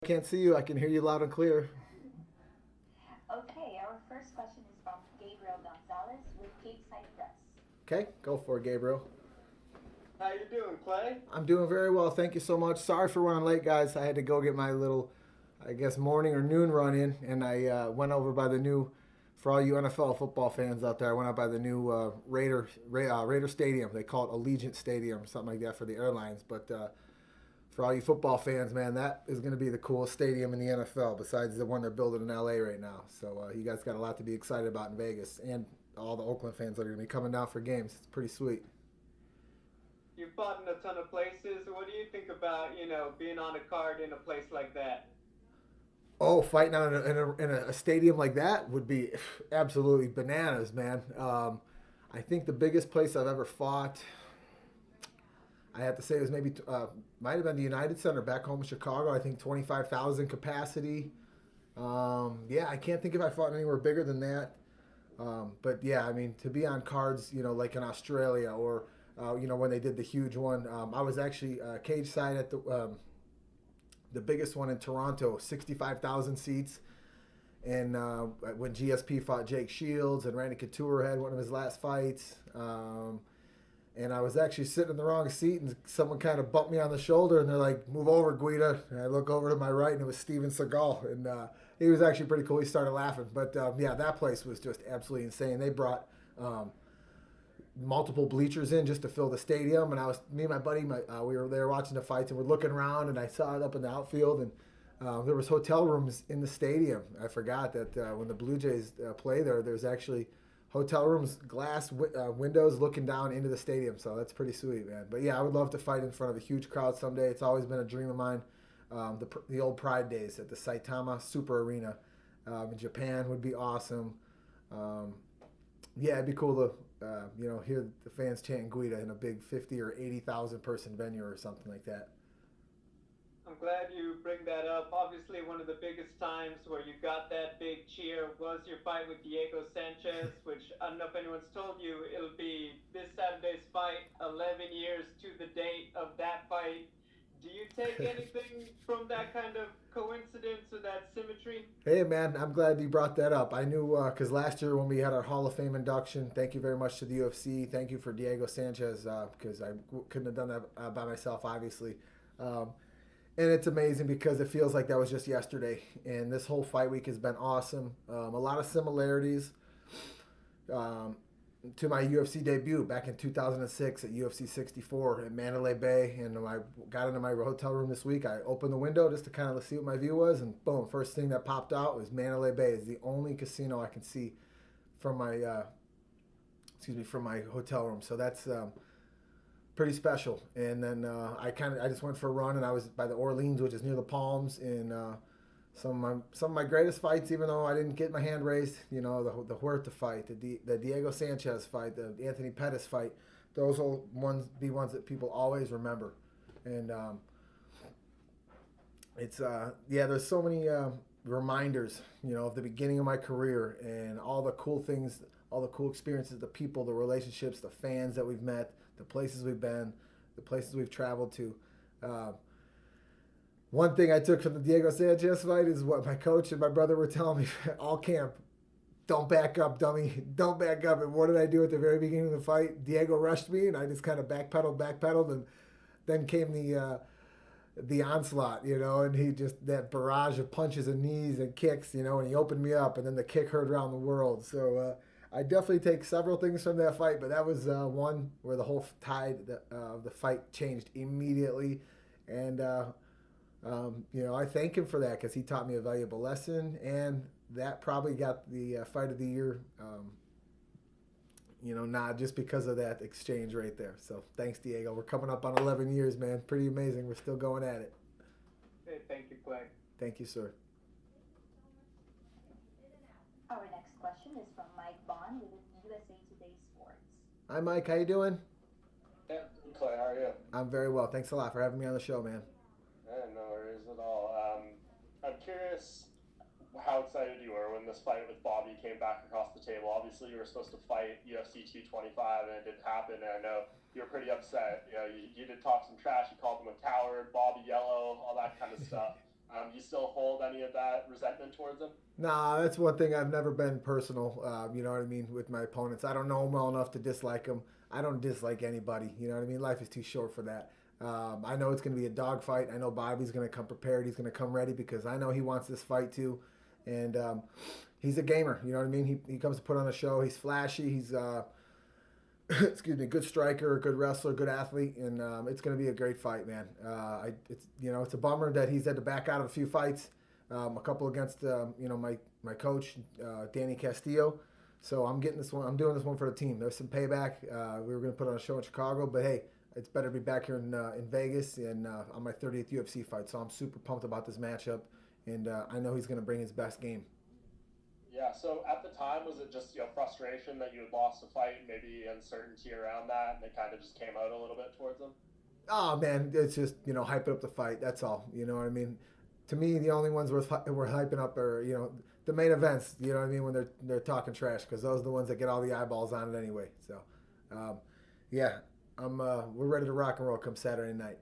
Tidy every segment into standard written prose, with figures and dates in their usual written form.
can't see you. I can hear you loud and clear. Okay, our first question is from Gabriel Gonzalez with Cape Cypress. Okay, go for it, Gabriel. How you doing, Clay? I'm doing very well. Thank you so much. Sorry for running late, guys. I had to go get my little, I guess, morning or noon run in, and I went over by the new, for all you NFL football fans out there, I went out by the new Raider Stadium. They call it Allegiant Stadium, something like that for the airlines. But for all you football fans, man, that is going to be the coolest stadium in the NFL besides the one they're building in LA right now. So you guys got a lot to be excited about in Vegas, and all the Oakland fans that are going to be coming down for games. It's pretty sweet. You've fought in a ton of places. What do you think about, being on a card in a place like that? Oh, fighting out in a stadium like that would be absolutely bananas, man. I think the biggest place I've ever fought, I have to say, was maybe might have been the United Center back home in Chicago. I think 25,000 capacity. Yeah, I can't think if I fought anywhere bigger than that. But yeah, I mean, to be on cards, like in Australia or when they did the huge one, I was actually cage side at the biggest one in Toronto, 65,000 seats. And when GSP fought Jake Shields and Randy Couture had one of his last fights. And I was actually sitting in the wrong seat, and someone kind of bumped me on the shoulder, and they're like, "Move over, Guida." And I look over to my right, and it was Steven Seagal, and he was actually pretty cool. He started laughing, but yeah, that place was just absolutely insane. They brought multiple bleachers in just to fill the stadium, and me and my buddy, we were there watching the fights, and we're looking around, and I saw it up in the outfield, and there was hotel rooms in the stadium. I forgot that when the Blue Jays play there, there's actually hotel rooms, glass windows looking down into the stadium. So that's pretty sweet, man. But yeah, I would love to fight in front of a huge crowd someday. It's always been a dream of mine. The old Pride days at the Saitama Super Arena in Japan would be awesome. Yeah, it'd be cool to hear the fans chanting Guida in a big 50 or 80,000 person venue or something like that. I'm glad you bring that up. Obviously, one of the biggest times where you got that big cheer was your fight with Diego Sanchez, which I don't know if anyone's told you, it'll be this Saturday's fight, 11 years to the date of that fight. Do you take anything from that kind of coincidence or that symmetry? Hey, man, I'm glad you brought that up. I knew because last year when we had our Hall of Fame induction, thank you very much to the UFC. Thank you for Diego Sanchez because couldn't have done that by myself, obviously. And it's amazing because it feels like that was just yesterday. And this whole fight week has been awesome. A lot of similarities to my UFC debut back in 2006 at UFC 64 at Mandalay Bay. And I got into my hotel room this week. I opened the window just to kind of see what my view was. And boom, first thing that popped out was Mandalay Bay. It's the only casino I can see from my, from my hotel room. So that's pretty special. And then I just went for a run, and I was by the Orleans, which is near the Palms, and some of my greatest fights, even though I didn't get my hand raised, the Huerta fight, the Diego Sanchez fight, the Anthony Pettis fight, those will be ones that people always remember. And it's there's so many reminders, of the beginning of my career and all the cool things, all the cool experiences, the people, the relationships, the fans that we've met, the places we've been, the places we've traveled to. One thing I took from the Diego Sanchez fight is what my coach and my brother were telling me all camp. Don't back up, dummy. Don't back up. And what did I do at the very beginning of the fight? Diego rushed me, and I just kind of backpedaled, and then came the onslaught, and he just, that barrage of punches and knees and kicks, and he opened me up, and then the kick heard around the world. So I definitely take several things from that fight, but that was one where the whole tide of the fight changed immediately. And I thank him for that because he taught me a valuable lesson, and that probably got the fight of the year, nod just because of that exchange right there. So thanks, Diego. We're coming up on 11 years, man. Pretty amazing. We're still going at it. Hey, thank you, Clay. Thank you, sir. Our next question is from Mike Bond with USA Today Sports. Hi, Mike. How you doing? Yeah, Clay, how are you? I'm very well. Thanks a lot for having me on the show, man. Yeah, no worries at all. I'm curious how excited you were when this fight with Bobby came back across the table. Obviously, you were supposed to fight UFC 225, and it didn't happen. And I know you were pretty upset. You did talk some trash. You called him a coward, Bobby Yellow, all that kind of stuff. You still hold any of that resentment towards him? Nah, that's one thing I've never been personal. You know what I mean with my opponents. I don't know them well enough to dislike them. I don't dislike anybody. You know what I mean. Life is too short for that. I know it's going to be a dogfight. I know Bobby's going to come prepared. He's going to come ready because I know he wants this fight too. And he's a gamer. You know what I mean. He comes to put on a show. He's flashy. He's excuse me, good striker, good wrestler, good athlete, and it's going to be a great fight, man. It's a bummer that he's had to back out of a few fights, a couple against my coach Danny Castillo. So I'm getting this one. I'm doing this one for the team. There's some payback. We were going to put on a show in Chicago, but hey, it's better to be back here in Vegas and on my 30th UFC fight. So I'm super pumped about this matchup, and I know he's going to bring his best game. Yeah, so at the time, was it just frustration that you had lost a fight, maybe uncertainty around that, and it kind of just came out a little bit towards them? Oh man, it's just hyping up the fight. That's all. You know what I mean? To me, the only ones we're hyping up are the main events. You know what I mean when they're talking trash because those are the ones that get all the eyeballs on it anyway. So, yeah, we're ready to rock and roll come Saturday night.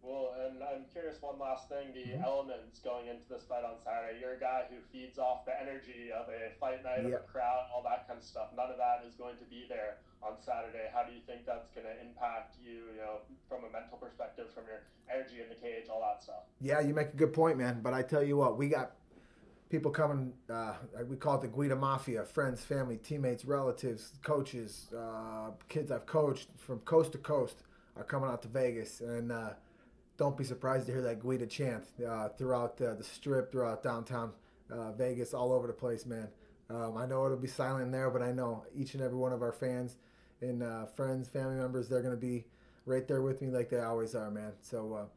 Well, and I'm curious, one last thing, the elements going into this fight on Saturday. You're a guy who feeds off the energy of a fight night, of a crowd, all that kind of stuff. None of that is going to be there on Saturday. How do you think that's going to impact you, from a mental perspective, from your energy in the cage, all that stuff? Yeah, you make a good point, man. But I tell you what, we got people coming, we call it the Guida Mafia, friends, family, teammates, relatives, coaches, kids I've coached from coast to coast are coming out to Vegas. And don't be surprised to hear that Guida chant throughout the strip, throughout downtown Vegas, all over the place, man. I know it'll be silent there, but I know each and every one of our fans and friends, family members, they're going to be right there with me like they always are, man. So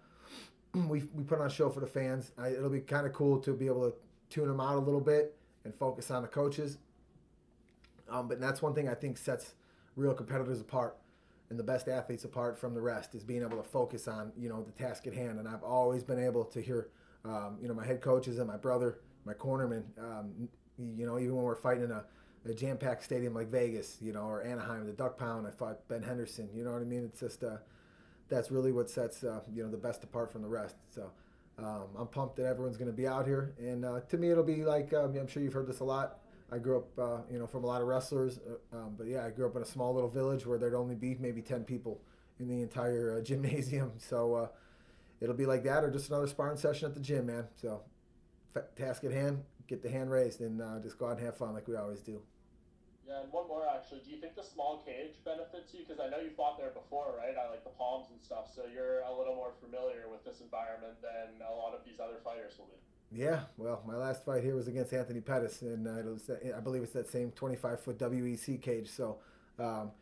we put on a show for the fans. It'll be kind of cool to be able to tune them out a little bit and focus on the coaches. But that's one thing I think sets real competitors apart and the best athletes apart from the rest is being able to focus on, the task at hand. And I've always been able to hear, my head coaches and my brother, my cornerman, even when we're fighting in a jam-packed stadium like Vegas, or Anaheim, the Duck Pound, I fought Ben Henderson, you know what I mean? It's just, that's really what sets, the best apart from the rest. So I'm pumped that everyone's going to be out here. And to me, it'll be like, I'm sure you've heard this a lot. I grew up, from a lot of wrestlers, but yeah, I grew up in a small little village where there'd only be maybe 10 people in the entire gymnasium. So it'll be like that, or just another sparring session at the gym, man. So task at hand, get the hand raised, and just go out and have fun like we always do. Yeah, and one more actually. Do you think the small cage benefits you? Because I know you fought there before, right? I like the palms and stuff, so you're a little more familiar with this environment than a lot of these other fighters will be. Yeah, well, my last fight here was against Anthony Pettis, and I believe it's that same 25-foot WEC cage. So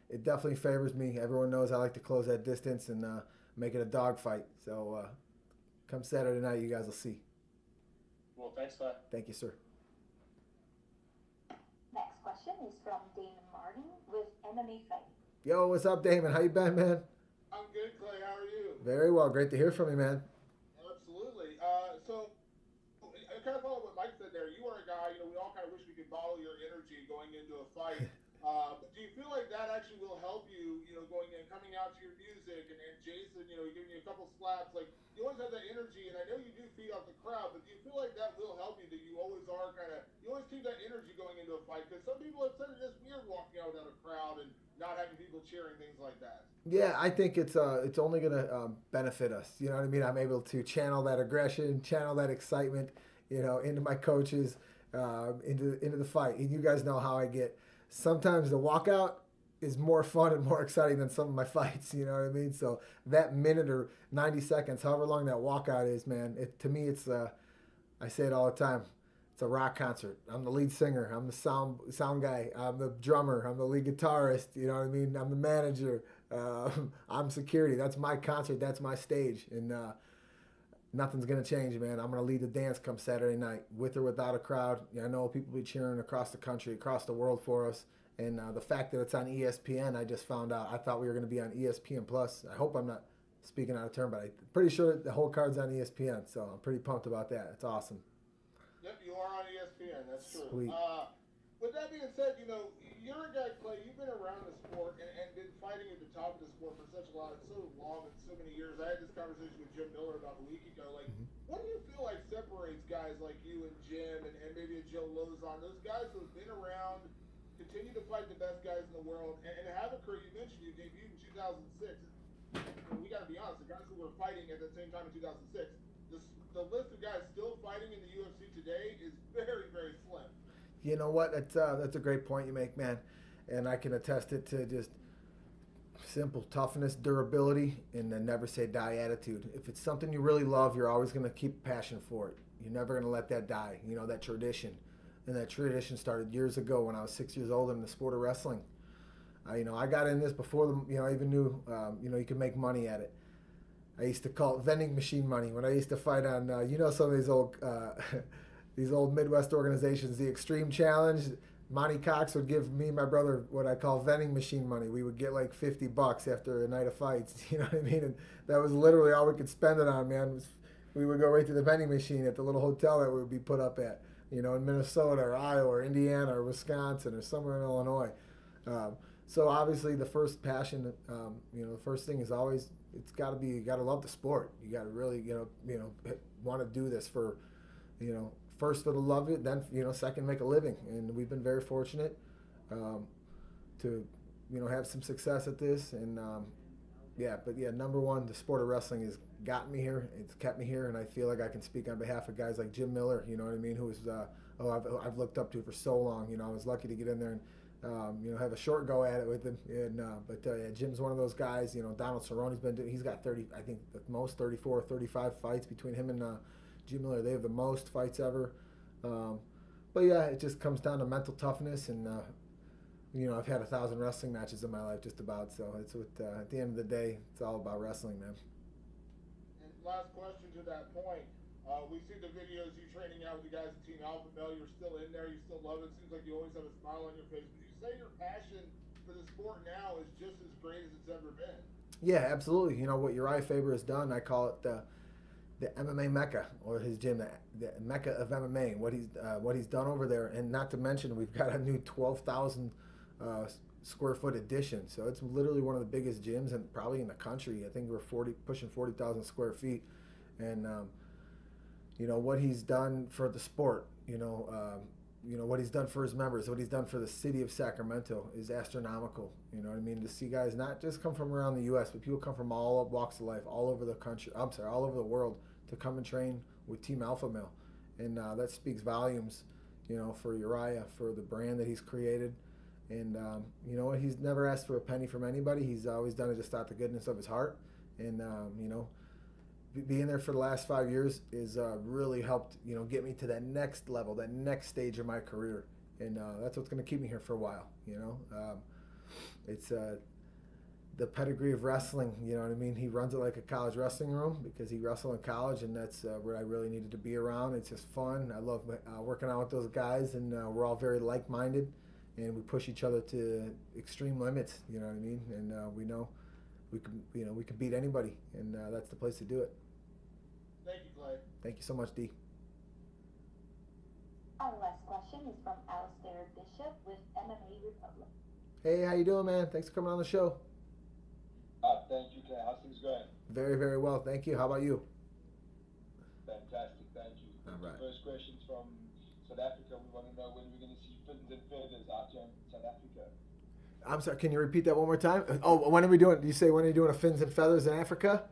it definitely favors me. Everyone knows I like to close that distance and make it a dogfight. So come Saturday night, you guys will see. Well, thanks, Clay. Thank you, sir. Next question is from Damon Martin with MMA Fighting. Yo, what's up, Damon? How you been, man? I'm good, Clay. How are you? Very well. Great to hear from you, man. Absolutely. So, I kind of follow what Mike said there. You are a guy, we all kind of wish we could follow your energy going into a fight. But do you feel like that actually will help you, going in, coming out to your music, and Jason, giving you a couple slaps? Like, you always have that energy, and I know you do feed off the crowd, but do you feel like that will help you, that you always are you always keep that energy going into a fight? Because some people have said it is weird walking out without a crowd and not having people cheering, things like that. Yeah, I think it's only going to benefit us. You know what I mean? I'm able to channel that aggression, channel that excitement, into my coaches, into the fight. And you guys know how I get. Sometimes the walkout is more fun and more exciting than some of my fights. You know what I mean? So that minute or 90 seconds, however long that walkout is, man, to me, it's I say it all the time. It's a rock concert. I'm the lead singer. I'm the sound guy. I'm the drummer. I'm the lead guitarist. You know what I mean? I'm the manager. I'm security. That's my concert. That's my stage. And nothing's going to change, man. I'm going to lead the dance come Saturday night, with or without a crowd. I know people be cheering across the country, across the world for us. And the fact that it's on ESPN, I just found out. I thought we were going to be on ESPN Plus. I hope I'm not speaking out of turn, but I'm pretty sure the whole card's on ESPN. So I'm pretty pumped about that. It's awesome. Yep, you are on ESPN. That's true. Sweet. With that being said, you're a guy, Clay. You've been around the sport and been fighting at the top of the sport for so long and so many years. I had this conversation with Jim Miller about a week ago. Like, Mhm. what do you feel like separates guys like you and Jim and maybe a Joe Lozon, those guys who have been around, continue to fight the best guys in the world, and have a career? You mentioned you debuted in 2006. We got to be honest, the guys who were fighting at the same time in 2006, the list of guys still fighting in the UFC today is very, very slim. You know what? That's a great point you make, man. And I can attest it to just simple toughness, durability, and the never say die attitude. If it's something you really love, you're always going to keep passion for it. You're never going to let that die. That tradition. And that tradition started years ago when I was 6 years old in the sport of wrestling. I got in this before I even knew, you could make money at it. I used to call it vending machine money when I used to fight on, some of these old, these old Midwest organizations, the Extreme Challenge. Monty Cox would give me and my brother what I call vending machine money. We would get like $50 after a night of fights. You know what I mean? And that was literally all we could spend it on, man. We would go right to the vending machine at the little hotel that we would be put up at, in Minnesota or Iowa or Indiana or Wisconsin or somewhere in Illinois. So obviously the first passion, the first thing is always, it's got to be, you got to love the sport. You got to really, want to do this for, first for the love of it, then, second, make a living. And we've been very fortunate to, have some success at this. And, number one, the sport of wrestling has gotten me here. It's kept me here. And I feel like I can speak on behalf of guys like Jim Miller, you know what I mean, who is, I've looked up to for so long. I was lucky to get in there and, have a short go at it with him. And, Jim's one of those guys. Donald Cerrone's he's got 30, I think the most 34, 35 fights between him and Jim Miller. They have the most fights ever. It just comes down to mental toughness. And, I've had 1,000 wrestling matches in my life just about. So it's at the end of the day, it's all about wrestling, man. And last question to that point. We see the videos you training out with the guys at Team Alphamale. You're still in there. You still love it. Seems like you always have a smile on your face. Would you say your passion for the sport now is just as great as it's ever been? Yeah, absolutely. What Uriah Faber has done, I call it the MMA Mecca, or his gym, the Mecca of MMA. What he's done over there, and not to mention we've got a new 12,000 square foot addition. So it's literally one of the biggest gyms and probably in the country. I think we're pushing 40,000 square feet, and what he's done for the sport, what he's done for his members, what he's done for the city of Sacramento is astronomical. You know what I mean? To see guys not just come from around the U.S., but people come from all walks of life, all over the country. All over the world to come and train with Team Alphamale, and that speaks volumes, for Uriah, for the brand that he's created. And he's never asked for a penny from anybody. He's always done it just out the goodness of his heart, and being there for the last 5 years is really helped, get me to that next level, that next stage of my career. And that's what's going to keep me here for a while, It's the pedigree of wrestling, you know what I mean? He runs it like a college wrestling room because he wrestled in college, and that's where I really needed to be around. It's just fun. I love working out with those guys, and we're all very like-minded, and we push each other to extreme limits, you know what I mean? And we know we can beat anybody, and that's the place to do it. Thank you, Clay. Thank you so much, D. Our last question is from Alistair Bishop with MMA Republic. Hey, how you doing, man? Thanks for coming on the show. Thank you, Clay. How's things going? Very, very well. Thank you. How about you? Fantastic. Thank you. All right. First question's from South Africa. We want to know when we're going to see fins and feathers out here in South Africa. I'm sorry. Can you repeat that one more time? Oh, when are we doing? Do you say when are you doing a fins and feathers in Africa?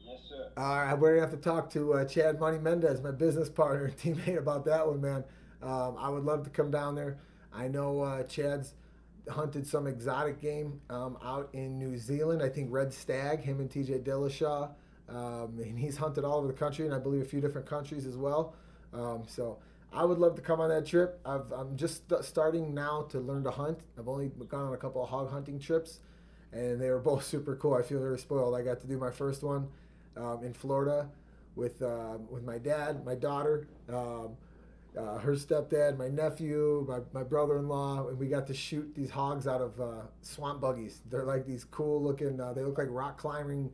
Yes, sir. All right. We're gonna have to talk to Chad Money Mendez, my business partner and teammate, about that one, man. I would love to come down there. I know Chad's hunted some exotic game out in New Zealand. I think red stag. Him and TJ Dillashaw. And he's hunted all over the country, and I believe a few different countries as well. So I would love to come on that trip. I'm just starting now to learn to hunt. I've only gone on a couple of hog hunting trips, and they were both super cool. I feel very spoiled. I got to do my first one in Florida with my dad, my daughter, her stepdad, my nephew, my brother-in-law, and we got to shoot these hogs out of swamp buggies. They're like these cool looking, they look like rock climbing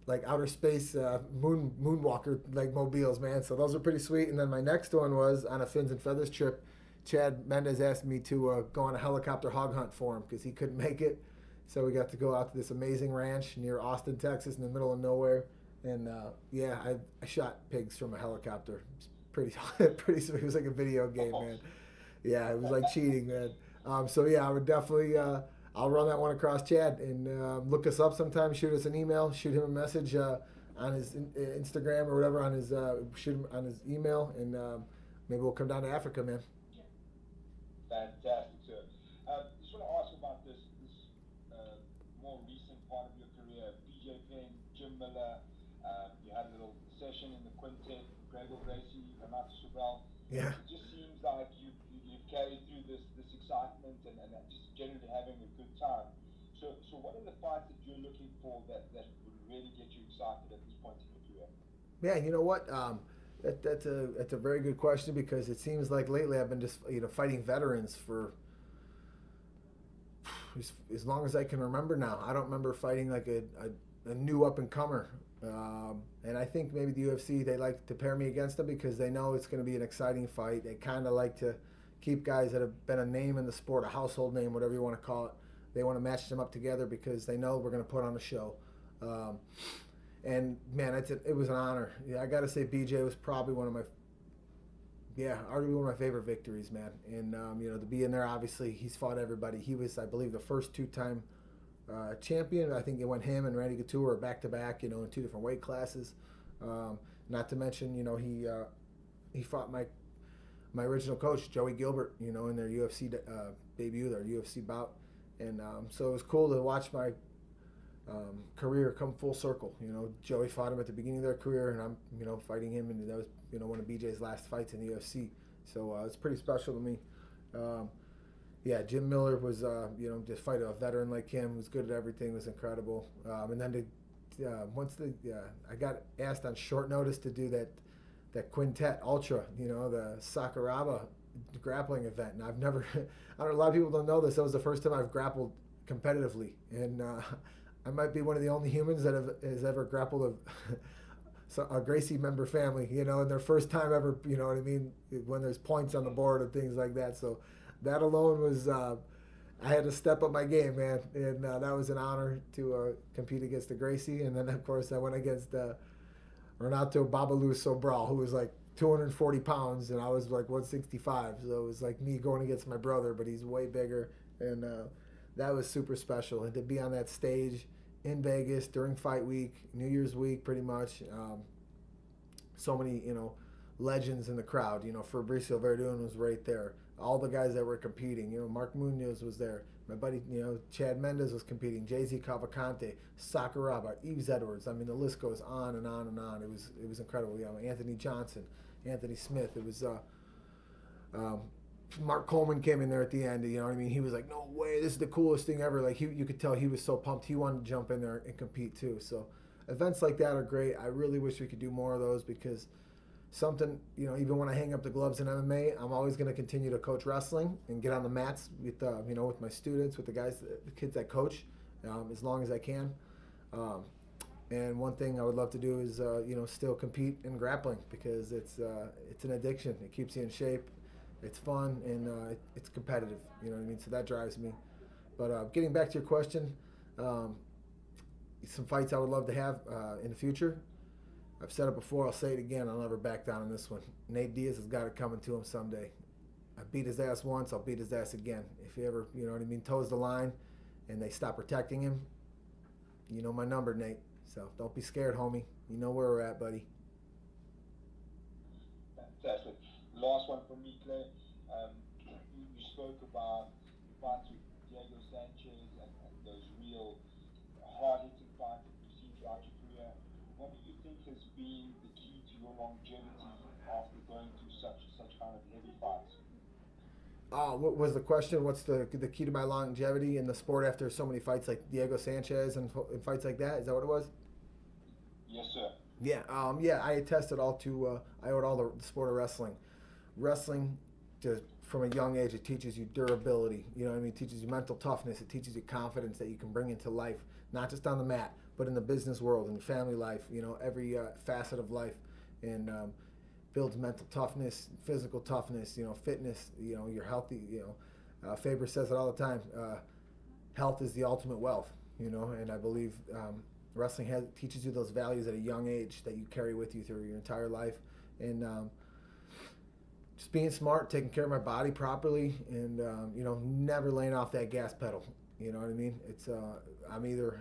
like outer space moonwalker like mobiles, man. So those are pretty sweet. And then my next one was on a Fins and Feathers trip. Chad Mendez asked me to go on a helicopter hog hunt for him because he couldn't make it. So we got to go out to this amazing ranch near Austin, Texas, in the middle of nowhere. And yeah, I shot pigs from a helicopter. It's pretty pretty sweet. It was like a video game, man. Yeah, it was like cheating, man. So yeah, I would definitely. I'll run that one across Chad and look us up sometime. Shoot us an email. Shoot him a message on his Instagram or whatever on his shoot him on his email, and maybe we'll come down to Africa, man. Fantastic, sir. Just want to ask about this more recent part of your career. BJ Penn, Jim Miller. You had a little session in the quintet. Gregor Gracie, Renato Sobral. Yeah. It just seems like you've carried through this excitement and just generally having a good time. So what are the fights that you're looking for that would really get you excited at this point in your career? Yeah, you know what? That's a very good question because it seems like lately I've been just fighting veterans for as long as I can remember now. I don't remember fighting like a new up and comer. And I think maybe the UFC, they like to pair me against them because they know it's going to be an exciting fight. They kind of like to keep guys that have been a name in the sport, a household name, whatever you want to call it. They want to match them up together because they know we're going to put on a show. And man, it was an honor. Yeah, I got to say, BJ was probably arguably one of my favorite victories, man. And to be in there, obviously, he's fought everybody. He was, I believe, the first two-time champion. I think it went him and Randy Couture back to back, in two different weight classes. Not to mention, he fought my original coach, Joey Gilbert, in their UFC debut, their UFC bout. And so it was cool to watch my career come full circle. Joey fought him at the beginning of their career, and I'm, fighting him, and that was, one of BJ's last fights in the UFC. So it's pretty special to me. Yeah, Jim Miller was, just fight a veteran like him, was good at everything, was incredible. And then I got asked on short notice to do that quintet ultra, the Sakuraba grappling event. And I've never, a lot of people don't know this. That was the first time I've grappled competitively, and I might be one of the only humans that has ever grappled a Gracie member family, in their first time ever, what I mean, when there's points on the board and things like that. So that alone was, I had to step up my game, man, and that was an honor to compete against the Gracie. And then, of course, I went against Renato Babalu Sobral, who was like 240 pounds, and I was like 165. So it was like me going against my brother, but he's way bigger, and that was super special. And to be on that stage in Vegas during fight week, New Year's week, pretty much, so many, legends in the crowd. Fabricio Verdun was right there. All the guys that were competing, Mark Munoz was there. My buddy, Chad Mendez was competing. Jay-Z Cavalcante, Sakuraba, Yves Edwards. I mean, the list goes on and on and on. It was incredible. Anthony Johnson, Anthony Smith. It was Mark Coleman came in there at the end. He was like, "No way, this is the coolest thing ever." Like you could tell he was so pumped. He wanted to jump in there and compete too. So events like that are great. I really wish we could do more of those because something, even when I hang up the gloves in MMA, I'm always going to continue to coach wrestling and get on the mats with, with my students, with the kids I coach, as long as I can. And one thing I would love to do is, still compete in grappling because it's an addiction. It keeps you in shape. It's fun and it's competitive. So that drives me. But getting back to your question, some fights I would love to have in the future. I've said it before, I'll say it again, I'll never back down on this one. Nate Diaz has got it coming to him someday. I beat his ass once, I'll beat his ass again. If he ever, toes the line and they stop protecting him, you know my number, Nate. So don't be scared, homie. You know where we're at, buddy. Fantastic. Last one from me, Clay. You spoke about fights with Diego Sanchez and those real hard-hitting fights that you've seen throughout your career. What do you think has been the key to your longevity after going through such kind of heavy fights? What was the question? What's the key to my longevity in the sport after so many fights like Diego Sanchez and fights like that? Is that what it was? Yes, sir. Yeah. I attest it all to I owe it all the sport of wrestling. Wrestling, just from a young age, it teaches you durability. It teaches you mental toughness. It teaches you confidence that you can bring into life, not just on the mat, but in the business world and family life, you know, every facet of life, and builds mental toughness, physical toughness, you know, fitness, you know, you're healthy, you know. Faber says it all the time, health is the ultimate wealth, you know, and I believe wrestling teaches you those values at a young age that you carry with you through your entire life. And just being smart, taking care of my body properly, and you know, never laying off that gas pedal. You know what I mean? It's I'm either,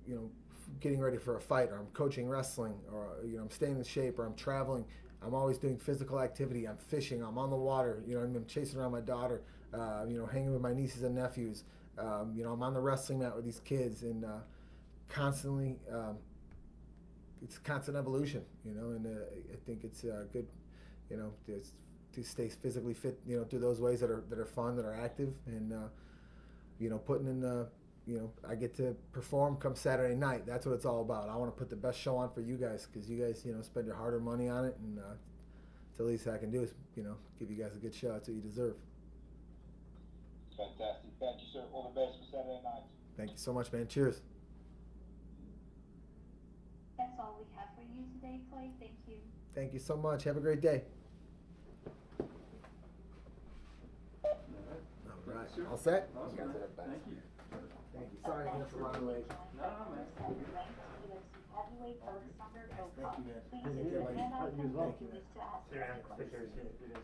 you know, getting ready for a fight, or I'm coaching wrestling, or you know, I'm staying in shape, or I'm traveling. I'm always doing physical activity. I'm fishing. I'm on the water. You know, I'm chasing around my daughter. You know, hanging with my nieces and nephews. You know, I'm on the wrestling mat with these kids, and constantly, it's constant evolution. You know, and I think it's good, you know, to stay physically fit. You know, through those ways that are fun, that are active, and you know, putting in the. You know, I get to perform come Saturday night. That's what it's all about. I want to put the best show on for you guys, because you guys, you know, spend your hard-earned money on it, and it's the least I can do is, you know, give you guys a good show. That's what you deserve. Fantastic. Thank you, sir. All the best for Saturday night. Thank you so much, man. Cheers. That's all we have for you today, Clay. Thank you. Thank you so much. Have a great day. All right. All set? Awesome, man. Thank you. Thank you. Sorry again for running late. No, man. Heavyweight Alexander Thank Volkov. you, man. Please Thank use you, the man. hand icon Thank you, if man. you wish to ask Yeah, any take care. questions. See you.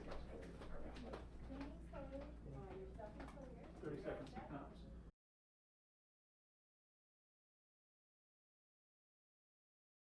Yeah.